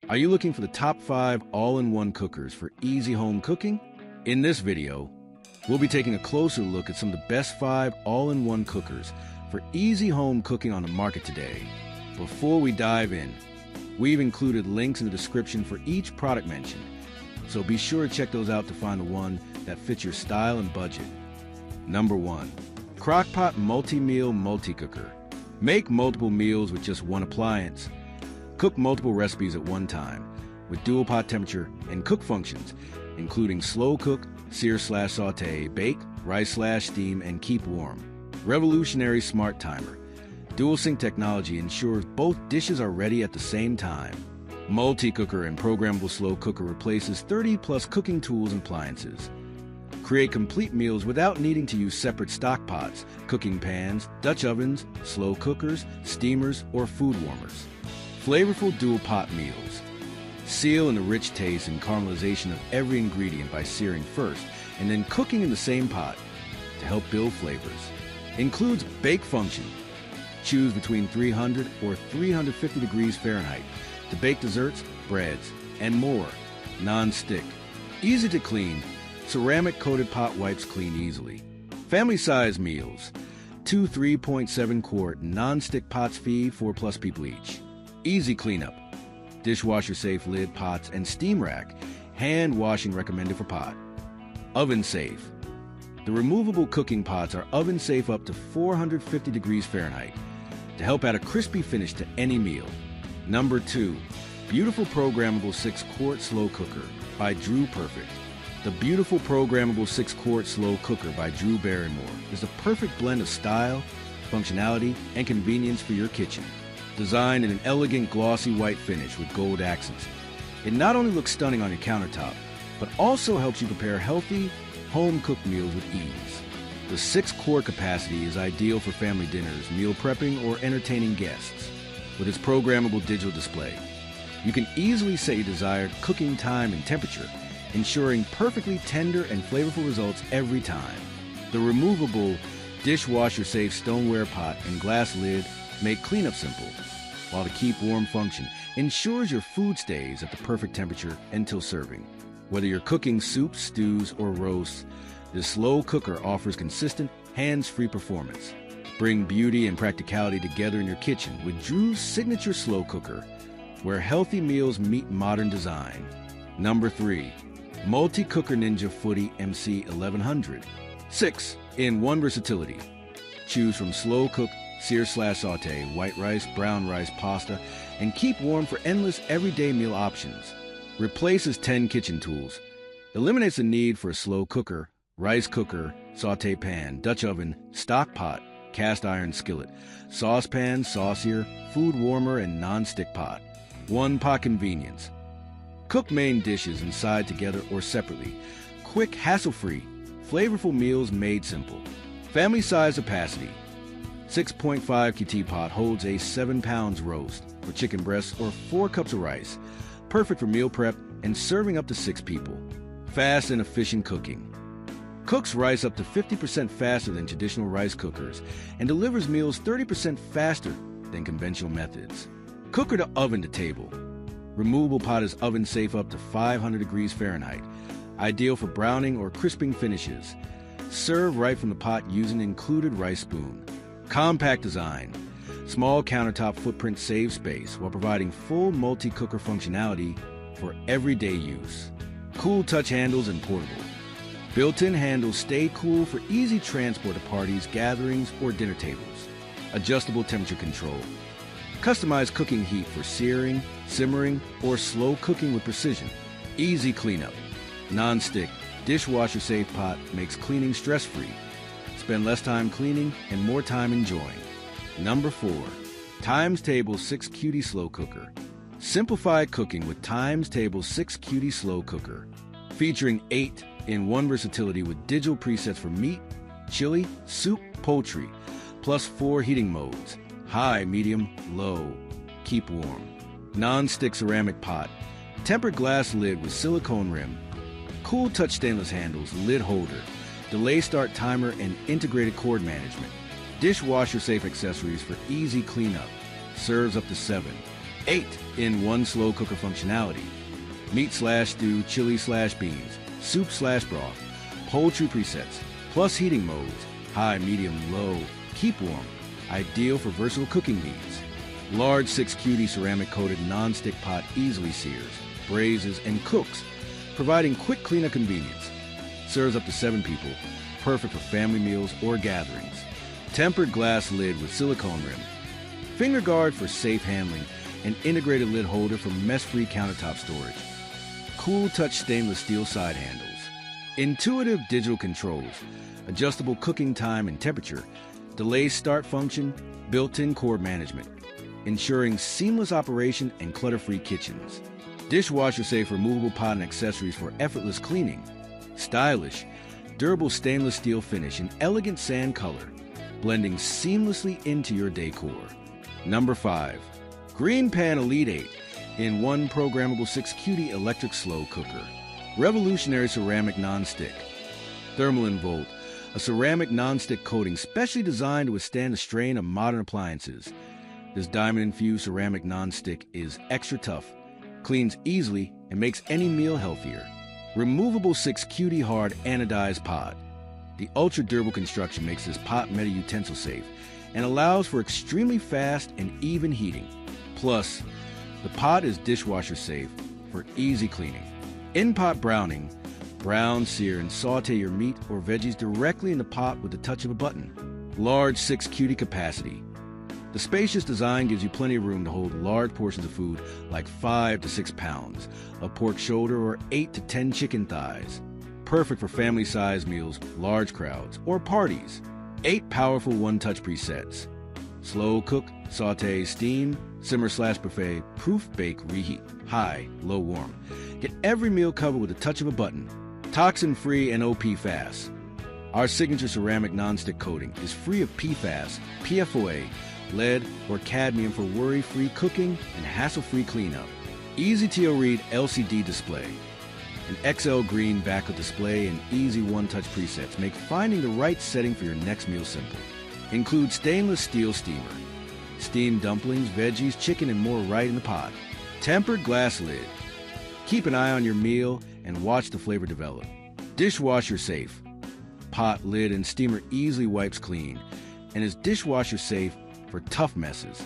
Are you looking for the top 5 all-in-one cookers for easy home cooking? In this video, we'll be taking a closer look at some of the best 5 all-in-one cookers for easy home cooking on the market today. Before we dive in, we've included links in the description for each product mentioned, so be sure to check those out to find the one that fits your style and budget. Number 1. Crock-Pot MultiMeal Multicooker. Make multiple meals with just one appliance. Cook multiple recipes at one time with dual pot temperature and cook functions, including slow cook, sear/saute, bake, rise/steam, and keep warm. Revolutionary smart timer. Dual sync technology ensures both dishes are ready at the same time. Multicooker and programmable slow cooker replaces 30+ cooking tools and appliances. Create complete meals without needing to use separate stock pots, cooking pans, Dutch ovens, slow cookers, steamers, or food warmers. Flavorful dual pot meals. Seal in the rich taste and caramelization of every ingredient by searing first and then cooking in the same pot to help build flavors. Includes bake function. Choose between 300 or 350 degrees Fahrenheit to bake desserts, breads, and more. Non-stick. Easy to clean. Ceramic coated pot wipes clean easily. Family size meals. 2 3.7 quart non-stick pots feed 4+ people each. Easy cleanup. Dishwasher safe lid pots and steam rack. Hand washing recommended for pot. Oven safe. The removable cooking pots are oven safe up to 450 degrees Fahrenheit to help add a crispy finish to any meal. Number 2. Beautiful Programmable 6-Quart Slow Cooker by Drew Perfect. The beautiful Programmable 6-Quart Slow Cooker by Drew Barrymore is the perfect blend of style, functionality, and convenience for your kitchen. Designed in an elegant glossy white finish with gold accents, it not only looks stunning on your countertop, but also helps you prepare healthy, home-cooked meals with ease. The 6-quart capacity is ideal for family dinners, meal prepping, or entertaining guests. With its programmable digital display, you can easily set your desired cooking time and temperature, ensuring perfectly tender and flavorful results every time. The removable dishwasher-safe stoneware pot and glass lid make cleanup simple, while the keep warm function ensures your food stays at the perfect temperature until serving. Whether you're cooking soups, stews, or roasts, this slow cooker offers consistent, hands-free performance. Bring beauty and practicality together in your kitchen with Drew's signature slow cooker, where healthy meals meet modern design. Number 3. Multicooker Ninja Foodi MC 1100. 6-in-1 versatility. Choose from slow cook, sear/saute, white rice, brown rice, pasta, and keep warm for endless everyday meal options. Replaces 10 kitchen tools. Eliminates the need for a slow cooker, rice cooker, saute pan, Dutch oven, stock pot, cast iron skillet, saucepan, saucier, food warmer, and non-stick pot. One pot convenience. Cook main dishes inside together or separately. Quick, hassle-free, flavorful meals made simple. Family size capacity. 6.5 KT pot holds a 7 pounds roast or chicken breasts or 4 cups of rice. Perfect for meal prep and serving up to 6 people. Fast and efficient cooking. Cooks rice up to 50% faster than traditional rice cookers and delivers meals 30% faster than conventional methods. Cooker to oven to table. Removable pot is oven safe up to 500 degrees Fahrenheit. Ideal for browning or crisping finishes. Serve right from the pot using an included rice spoon. Compact design. Small countertop footprint saves space while providing full multi-cooker functionality for everyday use. Cool touch handles and portable. Built-in handles stay cool for easy transport to parties, gatherings, or dinner tables. Adjustable temperature control. Customized cooking heat for searing, simmering, or slow cooking with precision. Easy cleanup. Non-stick, dishwasher-safe pot makes cleaning stress-free. Spend less time cleaning and more time enjoying. Number 4. Thymes-Tables 6-QD Slow Cooker. Simplify cooking with Thymes-Tables 6-QD Slow Cooker. Featuring 8-in-1 versatility with digital presets for meat, chili, soup, poultry, plus 4 heating modes. High, medium, low. Keep warm. Non-stick ceramic pot. Tempered glass lid with silicone rim. Cool touch stainless handles, lid holder. Delay start timer and integrated cord management. Dishwasher safe accessories for easy cleanup. Serves up to 7. 8-in-1 slow cooker functionality. Meat/stew, chili/beans, soup/broth, poultry presets, plus heating modes, high, medium, low, keep warm, ideal for versatile cooking needs. Large 6QD ceramic coated non-stick pot easily sears, braises, and cooks, providing quick cleanup convenience. Serves up to 7 people, perfect for family meals or gatherings. Tempered glass lid with silicone rim. Finger guard for safe handling and integrated lid holder for mess-free countertop storage. Cool touch stainless steel side handles. Intuitive digital controls, adjustable cooking time and temperature, delay start function, built-in cord management, ensuring seamless operation and clutter-free kitchens. Dishwasher-safe removable pot and accessories for effortless cleaning. Stylish, durable stainless steel finish in elegant sand color, blending seamlessly into your decor. Number 5. GreenPan Elite 8-in-1 Programmable 6QD electric slow cooker. Revolutionary ceramic non-stick. Thermal Volt, a ceramic non-stick coating specially designed to withstand the strain of modern appliances. This diamond-infused ceramic non-stick is extra tough, cleans easily, and makes any meal healthier. Removable 6QD hard anodized pot. The ultra-durable construction makes this pot meta utensil safe and allows for extremely fast and even heating. Plus, the pot is dishwasher safe for easy cleaning. In-pot browning. Brown, sear, and saute your meat or veggies directly in the pot with the touch of a button. Large 6QD capacity. The spacious design gives you plenty of room to hold large portions of food like 5 to 6 pounds of pork shoulder or 8 to 10 chicken thighs. Perfect for family-sized meals, large crowds, or parties. 8 powerful one-touch presets. Slow cook, saute, steam, simmer/buffet, proof bake, reheat, high, low, warm. Get every meal covered with the touch of a button. Toxin-free and OP fast. Our signature ceramic nonstick coating is free of PFAS, PFOA, lead, or cadmium for worry-free cooking and hassle-free cleanup. Easy-to-read LCD display. An XL green backlit display and easy one-touch presets make finding the right setting for your next meal simple. Includes stainless steel steamer. Steamed dumplings, veggies, chicken, and more right in the pot. Tempered glass lid. Keep an eye on your meal and watch the flavor develop. Dishwasher safe. Pot, lid, and steamer easily wipes clean and is dishwasher safe for tough messes.